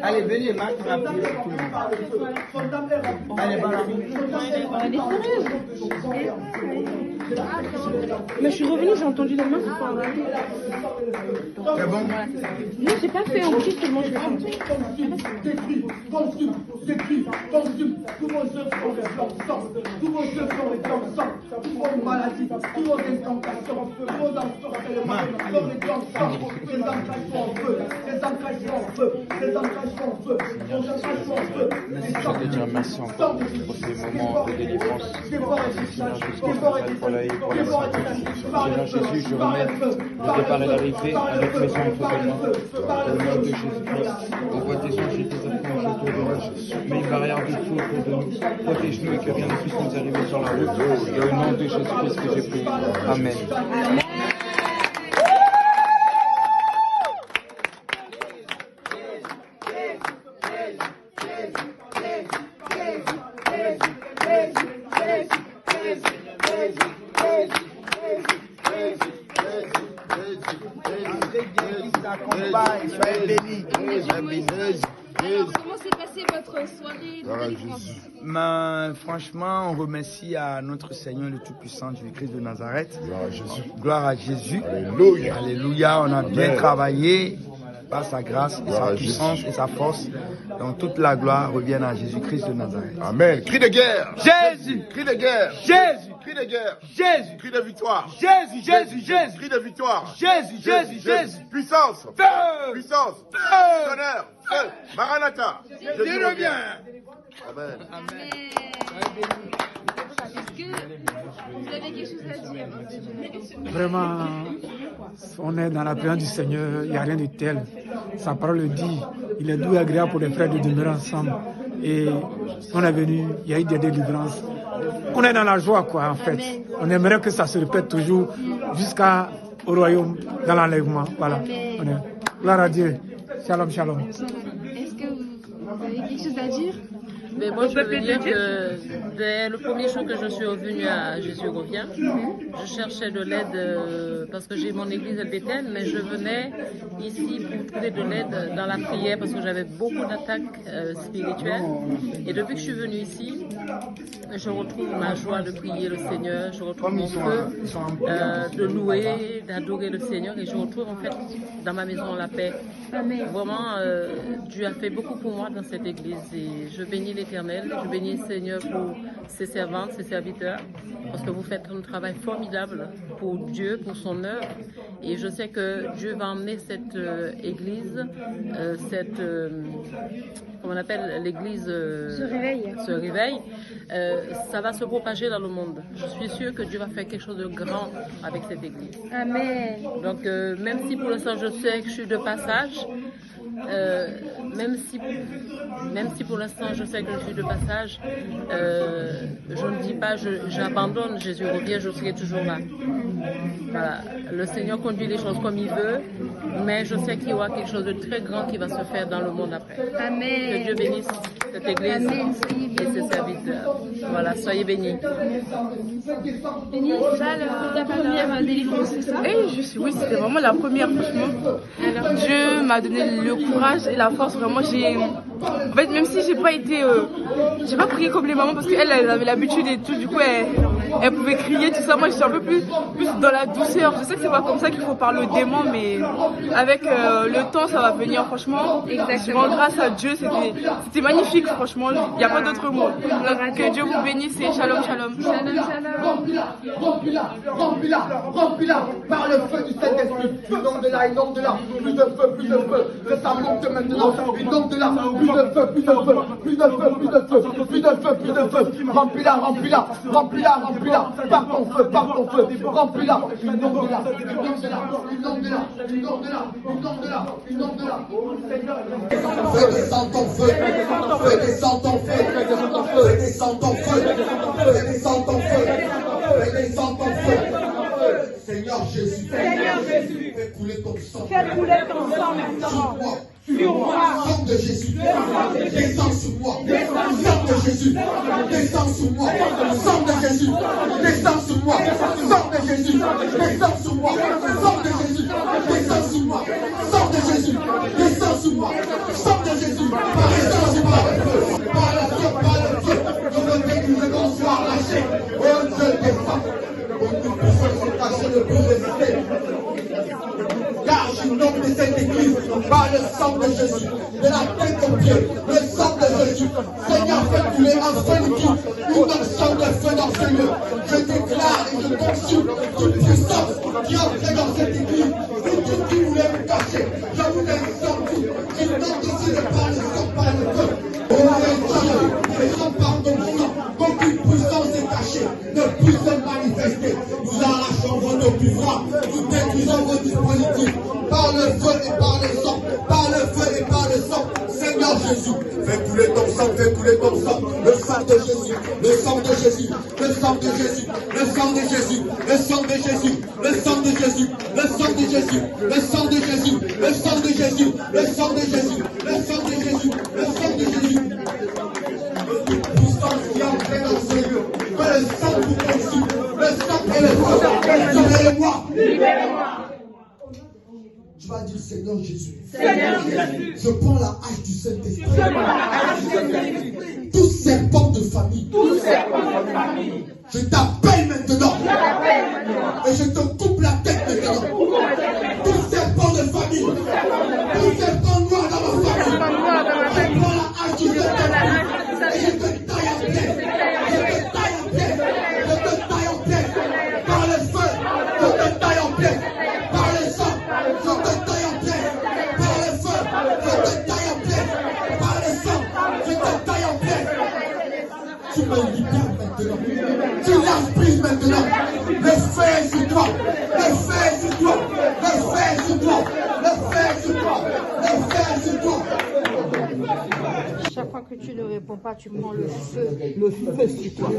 Allez, venez, Marc, tu vas prier pour tout le monde. Allez, voilà. Mais je suis revenue, j'ai entendu les mains. C'est bon? Non, j'ai pas fait en plus, seulement je vais faire. Je te dire merci encore pour ces moments de délivrance. Seigneur Jésus, je remets le départ et l'arrivée avec mes enfants de moi. Au nom de Jésus-Christ, envoie tes anges et tes archanges autour de nous. Mets une barrière de feu autour de nous. Protège-nous et que rien ne puisse nous arriver sur la route. Et au nom de Jésus-Christ que j'ai prié. Amen. Alors, comment s'est passée votre soirée de délivrance? Franchement, on remercie à notre Seigneur le Tout-Puissant, Jésus-Christ de Nazareth. Gloire à Jésus. Gloire à Jésus. Alléluia. Alléluia. On a bien travaillé par sa grâce et Gloire sa à puissance Jésus. et sa force. Donc toute la gloire revient à Jésus-Christ de Nazareth. Amen. Cri de guerre. Jésus! Cri de guerre. Jésus! Cri de guerre. Jésus! Cri de victoire. Jésus! Jésus! Jésus! Cri de victoire. Jésus! Jésus! Jésus! Puissance. Feu! Puissance. Feu! Tonnerre. Feu. Maranatha. Jésus revient! Amen. Amen. Est-ce que vous avez quelque chose à dire? Vraiment, on est dans la présence du Seigneur, il n'y a rien de tel. Sa parole le dit, il est doux et agréable pour les frères de demeurer ensemble. Et on est venu, il y a eu des délivrances. On est dans la joie, quoi, en fait. Amen. On aimerait que ça se répète toujours jusqu'au royaume, dans l'enlèvement. Voilà. On est... Gloire à Dieu. Shalom, shalom. Est-ce que vous avez quelque chose à dire? Mais moi, je veux dire que dès le premier jour que je suis revenue à Jésus revient, je cherchais de l'aide parce que j'ai mon église LBTN, mais je venais ici pour trouver de l'aide dans la prière parce que j'avais beaucoup d'attaques spirituelles. Et depuis que je suis venue ici, je retrouve ma joie de prier le Seigneur, je retrouve mon feu de louer, d'adorer le Seigneur et je retrouve en fait dans ma maison la paix. Amen. Vraiment, Dieu a fait beaucoup pour moi dans cette église et je bénis l'Éternel, je bénis le Seigneur pour ses servantes, ses serviteurs, parce que vous faites un travail formidable pour Dieu, pour son œuvre. Et je sais que Dieu va emmener cette église, comment on appelle l'église se réveille. Ça va se propager dans le monde. Je suis sûre que Dieu va faire quelque chose de grand avec cette église. Amen. Donc, même si pour l'instant je sais que je suis de passage, même si pour l'instant je sais que je suis de passage, je ne dis pas j'abandonne, Jésus revient, je serai toujours là. Voilà. Le Seigneur conduit les choses comme il veut, mais je sais qu'il y aura quelque chose de très grand qui va se faire dans le monde après. Amen. Que Dieu bénisse cette église Amen. et ses serviteurs. Voilà, soyez bénis. Béni, ça, ta première délivrance, c'est ça? Oui, c'était vraiment la première, franchement. Alors, Dieu m'a donné le courage et la force. Vraiment, en fait, même si j'ai pas prié comme les mamans parce qu'elle avait l'habitude et tout, du coup, elle pouvait crier, tout ça. Moi, je suis un peu plus dans la douceur. Je sais que c'est pas comme ça qu'il faut parler aux démons, mais avec le temps, ça va venir, franchement. Exactement. Grâce à Dieu, c'était magnifique, franchement. Il n'y a pas d'autre mot. Donc, que Dieu vous bénisse et shalom, shalom. Shalom, shalom. Remplis-la par le feu du Saint-Esprit. Inonde de là, plus de feu, que ça monte maintenant. Inonde de là, plus de feu, Remplis-la, par ton feu, remplis-la. Inonde de là. Feu, descend ton feu, descend ton feu, Seigneur Jésus, fais couler ton sang maintenant. Sur moi, sang de Jésus, descends sur moi, sang de Jésus, descends sur moi, sang de Jésus, descends sur moi, sang de Jésus, descends sur moi, sang de Jésus, descends sur moi, sang de Jésus, descends sur moi, sang de Jésus, par le feu, je veux que nous devons soit lâchés, oh Dieu des femmes, pour nous puissions se cacher le plus résister. Car je nomme de cette église par le sang de Jésus, de la tête aux pieds, le sang de Jésus. Seigneur, fais couler un feu liquide, une onction de feu dans ce lieu. Je déclare et je consulte toute puissance qui entre dans cette église. Tout qui voulait me cacher, je vous laisse sortir. Je tente ici de par le sang, par le feu. Oh Dieu, faisons par ton sang, qu'aucune puissance est cachée, ne puisse se manifester. Nous arrachons vos pouvoirs, nous détruisons vos dispositifs. Par le feu et par le sang, par le feu et par le sang, Seigneur Jésus, fais couler ton sang, le sang de Jésus, le sang de Jésus, le sang de Jésus, le sang de Jésus, le sang de Jésus, le sang de Jésus, le sang de Jésus, le sang de Jésus, le sang de Jésus, le sang de Jésus, le sang de Jésus, le sang de Jésus. Toute puissance qui est entrée dans ce lieu, que le sang vous consume, le sang et le feu, libérez-moi. Tu vas dire Seigneur Jésus. Je prends la hache du Saint-Esprit. Tous serpents de famille. Je t'appelle maintenant. Et je te coupe la tête maintenant. Tous serpents de famille. Tous serpents noirs dans ma famille. Je prends la hache du Saint-Esprit. Et je te taille en pièces. Je te taille en pièces. Par le feu. Je te taille en pièces. Par le sang. Je te taille en pièces. Par le feu. Je te taille en pièces. Par le sang. Je te taille en pièces. Tu me libères maintenant. Tu lâches prise maintenant. Le feu est sur toi. Le feu est sur toi. Le feu est sur toi. Le feu est sur toi. Le feu est sur toi. Chaque fois que tu ne réponds pas, tu prends le feu sur toi.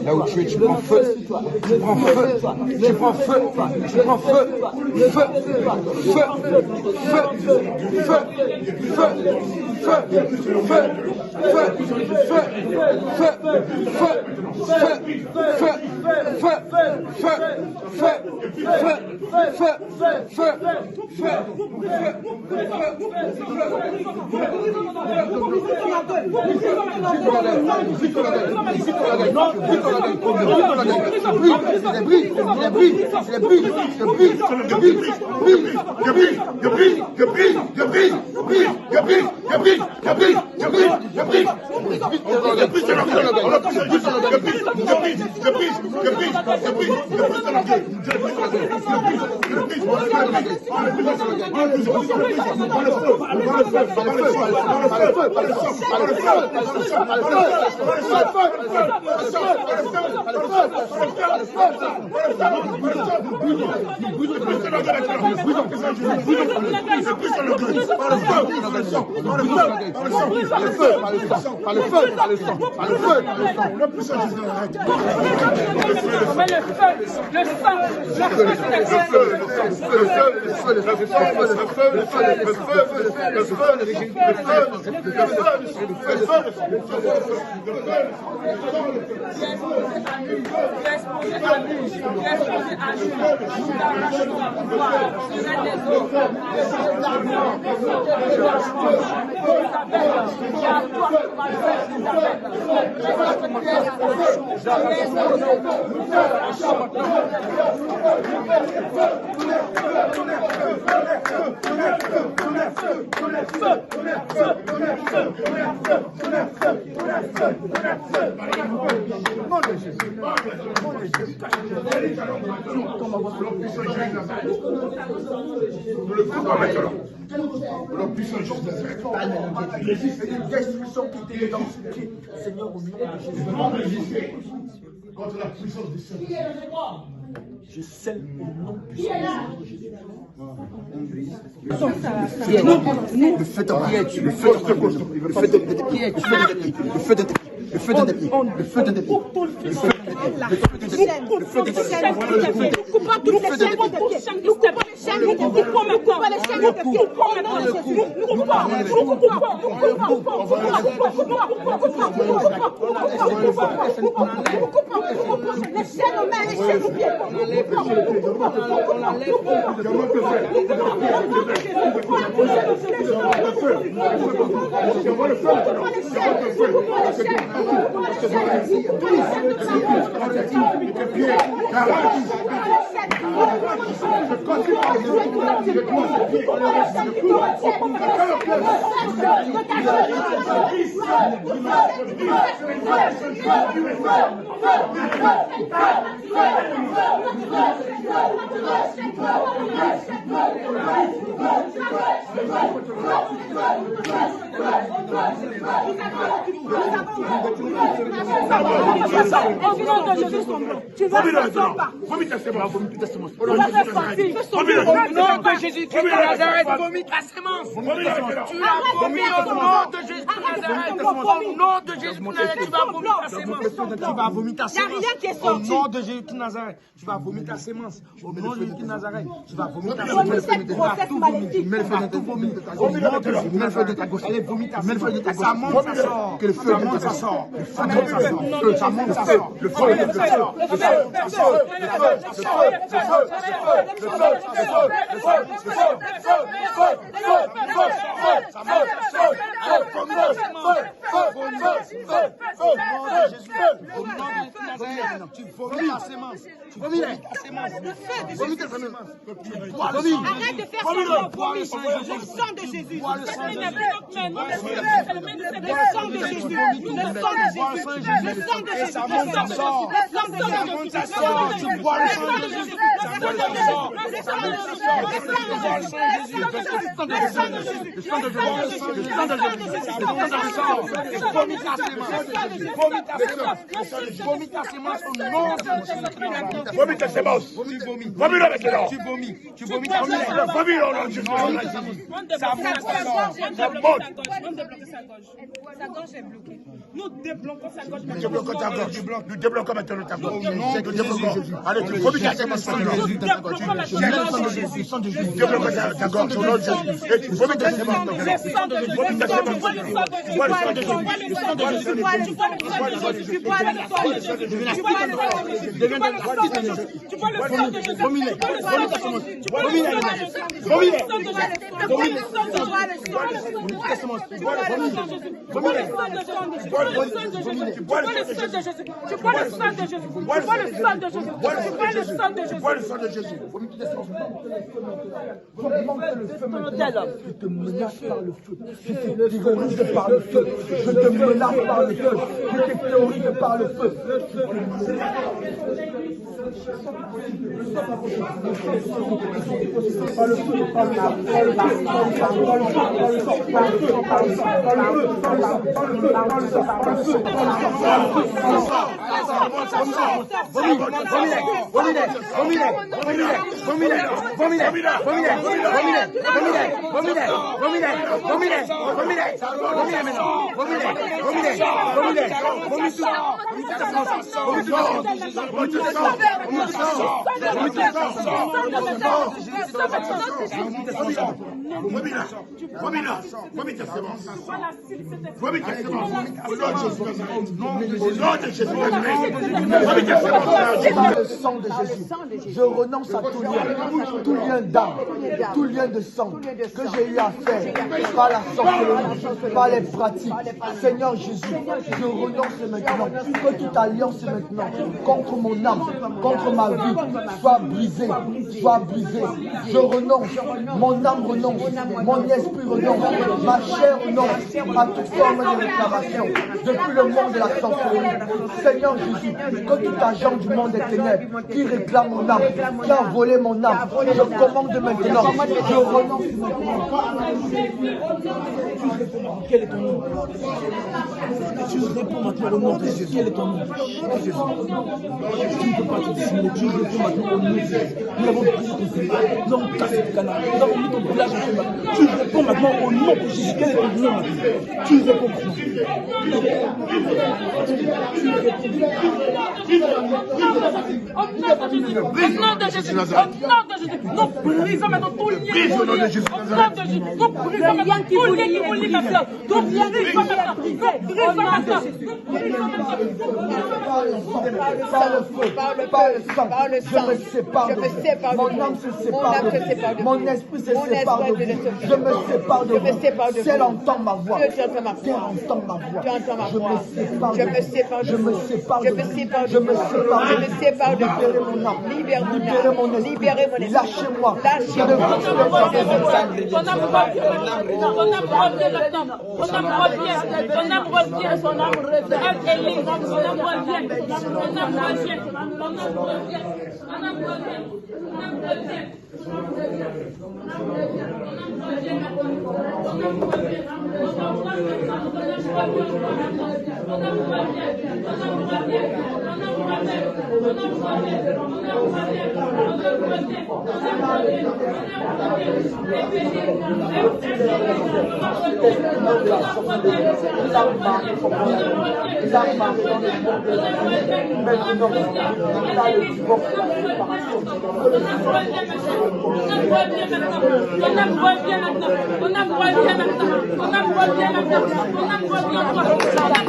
Là où tu es, tu prends feu. Tu prends feu. Tu prends feu. Tu prends feu. Laisse poser à genoux. Seigneur, au nom de Jésus, contre la puissance du Saint-Esprit. Je scelle au nom puissant de Jésus. Le feu de piège, le feu de piège, le feu de piège, le feu de piège. Le feu de dépit, le feu de dépit, le feu de dépit, le feu de dépit, nous coupons toutes les chaînes, nous coupons les chaînes, nous coupons les chaînes, nous coupons les chaînes aux mains, les chaînes aux pieds, tu vas pas. Vomis ta sémence. Au nom de Jésus-Christ de Nazareth, vomis ta sémence. Tu l'as vomi au nom de Jésus de Nazareth. Au nom de Jésus de Nazareth, tu vas vomir ta sémence. Tu vas vomir ta sémence. Au nom de Jésus de Nazareth, tu vas vomir ta sémence. Au nom de Jésus de Nazareth, tu vas vomir ta sémence. Tu vas tout vomir. Mets le feu de ta gauche. Mets le feu de ta gauche. Allez, vomis ta sémence. Mets le feu de ta gauche. Ça monte, ça sort. Que le feu monte, ça sort. Ça monte, ça sort. Ça monte, ça sort. Le feu, le feu, le feu. Tu vomis la sémence. Tu vomis la sémence. Vomis ta sémence. Arrête de faire semblant. Vomis le sang de Jésus. Le sang de Jésus. Le sang de Jésus. Le sang de Jésus. Ça monte, ça sort. Ça monte, ça sort. Tu bois le sang de Jésus. Ça monte, ça sort. Ça monte, ça sort. Le sang de Jésus. Le sang de Jésus. Le sang de Jésus. Ça monte, ça sort. Vomis ta sémence. Vomis ta sémence. Vomis ta sémence au nom de Jésus. Vomis ta sémence. Vomis, vomis. Vomis le maintenant. Tu vomis. Tu vomis ta sémence. Vomis le nom de Jésus. Ça monte, ça sort. Ça monte. Sa gorge est bloquée. Nous débloquons sa gorge. Nous débloquons ta gorge. Nous débloquons maintenant ta gorge. Nous débloquons. Allez, tu vomis ta sémence. Nous débloquons ta gorge au nom de Jésus. Et tu vomis ta sémence. Tu vomis ta sémence. Tu bois le sang de Jésus. Le sang de Jésus. Tu bois le sang de Jésus. Tu bois le sang de Jésus. Tu bois le sang de Jésus. Tu bois le sang de Jésus. Tu bois le sang de Jésus. Vomis les. Vomis ta sémence. Vomis les. Vomis les. Vomis les. Vomis ta sémence. Tu bois le sang de Jésus. Vomis les. Tu bois le sang de Jésus. Tu bois le sang de Jésus. Tu bois le sang de Jésus. Tu bois le sang de Jésus. Tu bois le sang de Jésus. Tu bois le sang de Jésus. Vomis ta sémence. Je te menace par le feu. Je te terrorise par le feu. Je te menace par le feu. Je te terrorise par le feu. Vomis ta sémence. Vomis ta sémence. Au nom Par le sang de Jésus, je renonce à tout lien d'âme, tout lien de sang que j'ai eu à faire par la sorcellerie, par les pratiques. Seigneur Jésus, je renonce maintenant que toute alliance maintenant contre mon âme, contre ma vie, soit brisée, soit brisée. Je renonce, mon âme renonce, mon esprit renonce, ma chair renonce à toute forme de réclamation depuis le monde de la sorcellerie. Seigneur Jésus, que tout agent du monde des ténèbres qui réclame mon âme, qui a volé mon âme, je commande maintenant, je renonce maintenant. Quel est ton nom? Tu réponds maintenant au nom de Jésus. Quel est ton nom? Jésus. Tu ne peux pas te dissimuler. Tu réponds maintenant au nom de Jésus. Nous avons pris ton Seigneur. Nous avons cassé ton canard. Nous avons mis ton village en chemin. Tu réponds maintenant au nom de Jésus. Quel est ton nom maintenant? Tu réponds maintenant. Au nom de Jésus, nous brisons maintenant tout lien qui vous lie. Au nom de Jésus, nous brisons maintenant tout lien qui vous lie maintenant. Nous brisons maintenant. Par le feu, par le sang, je me sépare de vous. Mon âme se sépare de vous. Mon esprit se sépare de vous. Je me sépare de vous. Ciel entend ma voix. Terre entend ma voix. Je me sépare de vous. Je me sépare de vous. Je me sépare de vous. Libérez mon âme. Libérez mon esprit. Lâchez-moi. Je ne veux plus ton âme revient maintenant. Ton âme revient. Ton âme revient. Son âme revient. Ton âme revient. Ton âme revient. Ton âme revient. Ton âme revient. Ton âme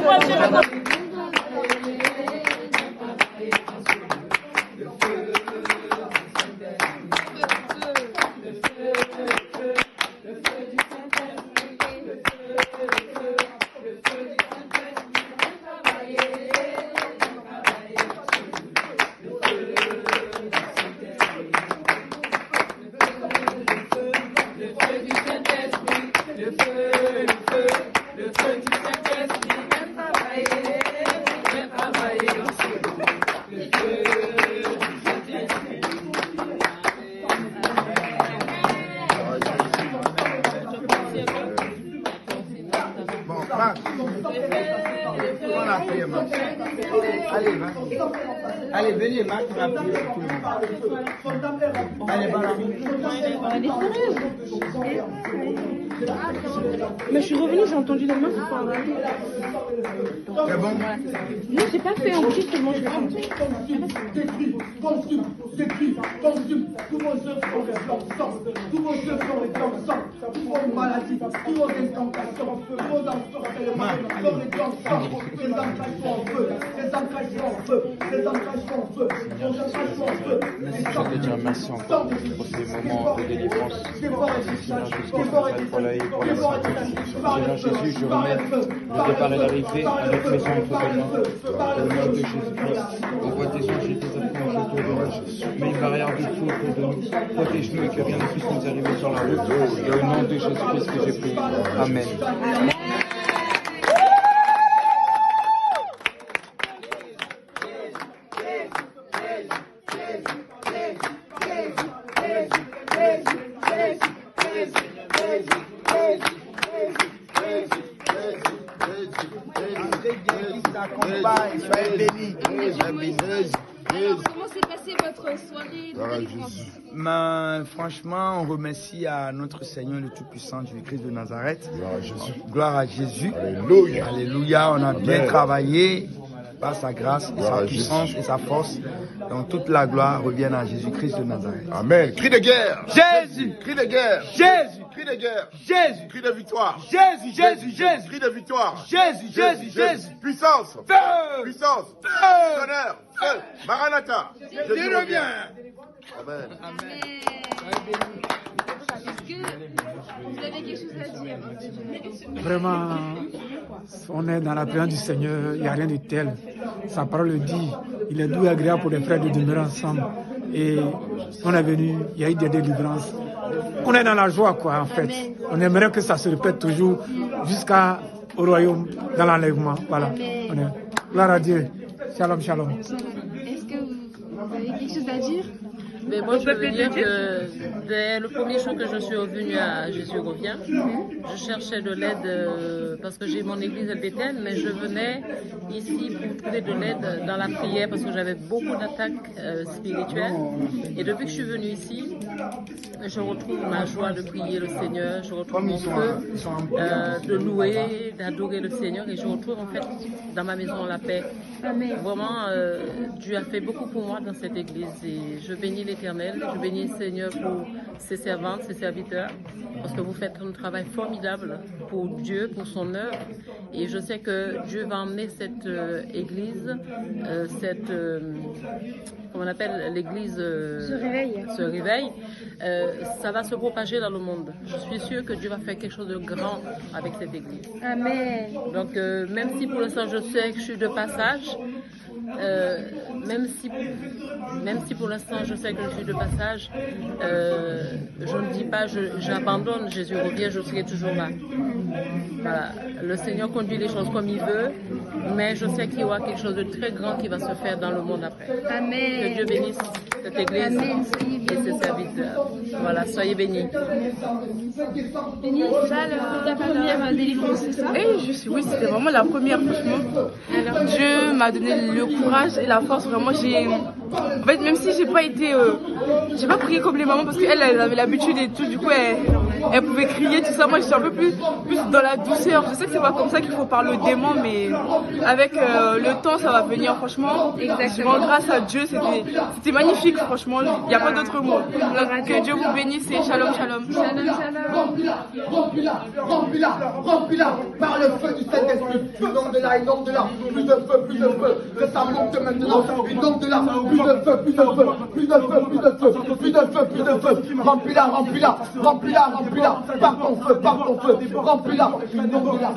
revient. Allez, venez, Marc, tu vas prier pour tout le monde. Allez, voilà. Mais je suis revenue, j'ai entendu les mains se faire. C'est bon? Non, j'ai pas fait en petit, seulement je l'ai entendu. Consume, tous vos œuvres sont les blancs sang, tous vos œuvres sont les blancs sang, toutes vos maladies, tous vos incantations, tous vos ensorcellements, sont les blancs sang, les ancrages sont en feu, les ancrages sont en feu, les ancrages sont en feu, les ancrages sont en feu. Je te dire merci encore pour ces moments de délivrance. Seigneur Jésus, pour la haie, pour la santé. Seigneur Jésus, je remets le départ et l'arrivée à notre maison en totalement. Au nom de Jésus-Christ, envoie tes anges et tes archanges autour de nous. Mets une barrière de feu autour de nous. Protège-nous et que rien ne puisse nous arriver sur la route. Et au nom de Jésus-Christ que j'ai prié. Amen. Comment s'est passée votre soirée de délivrance? Franchement, on remercie à notre Seigneur le Tout-Puissant, Jésus-Christ de Nazareth. Gloire à Jésus. Alléluia. Alléluia. On a bien travaillé. par sa grâce, et sa puissance et sa force. Donc toute la gloire revient à Jésus-Christ de Nazareth. Amen. Cri de guerre. Jésus! Cri de guerre. Jésus! Cri de guerre. Jésus! Cri de victoire. Jésus! Jésus! Jésus! Cri de victoire. Jésus! Jésus! Jésus! Puissance. Feu! Puissance. Feu! Tonnerre. Feu. Maranatha. Jésus revient! Amen. Est-ce que vous avez quelque chose à dire? Vraiment, on est dans la présence du Seigneur, il n'y a rien de tel. Sa parole le dit, il est doux et agréable pour les frères de demeurer ensemble. Et on est venu, il y a eu des délivrances. On est dans la joie, quoi, en fait. Amen. On aimerait que ça se répète toujours jusqu'au royaume, dans l'enlèvement. Voilà. Amen. On est... Gloire à Dieu. Shalom, shalom. Est-ce que vous avez quelque chose à dire? Mais moi, je veux dire que dès le premier jour que je suis venue à Jésus revient, je cherchais de l'aide parce que j'ai mon église à Bethel, mais je venais ici pour trouver de l'aide dans la prière parce que j'avais beaucoup d'attaques spirituelles. Et depuis que je suis venue ici, je retrouve ma joie de prier le Seigneur, je retrouve mon feu de louer, d'adorer le Seigneur, et je retrouve en fait dans ma maison la paix. Amen. Vraiment, Dieu a fait beaucoup pour moi dans cette église et je bénis l'Éternel, je bénis le Seigneur pour ses servantes, ses serviteurs, parce que vous faites un travail formidable pour Dieu, pour son œuvre. Et je sais que Dieu va emmener cette église, comment on appelle l'église se réveille. Ça va se propager dans le monde. Je suis sûre que Dieu va faire quelque chose de grand avec cette église. Amen. Donc même si pour l'instant je sais que je suis de passage, même si pour l'instant je sais que je suis de passage, je ne dis pas j'abandonne, Jésus revient, je serai toujours là. Voilà. Le Seigneur conduit les choses comme il veut, mais je sais qu'il y aura quelque chose de très grand qui va se faire dans le monde après. Amen. Que Dieu bénisse cette église. Amen. Et ses serviteurs. Voilà, soyez bénis. Béni, ça, ta première délivrance, c'est ça? Oui, c'était vraiment la première, franchement. Alors, Dieu m'a donné le courage et la force. Vraiment, en fait, même si j'ai pas prié comme les mamans parce qu'elle avait l'habitude et tout, du coup, elle pouvait crier, tout ça. Moi, je suis un peu plus dans la douceur. Je sais que c'est pas comme ça qu'il faut parler aux démons, mais avec le temps, ça va venir, franchement. Je rends grâce à Dieu, c'était magnifique, franchement. Il n'y a pas d'autre mot. Donc, que Dieu vous bénisse et shalom, shalom. Shalom, shalom. Remplis-la par le feu du Saint-Esprit. Inonde de là, plus de feu, que ça monte maintenant. Inonde de là, plus de feu, plus de feu. Remplis-la, par ton feu, remplis-la. Inonde de là.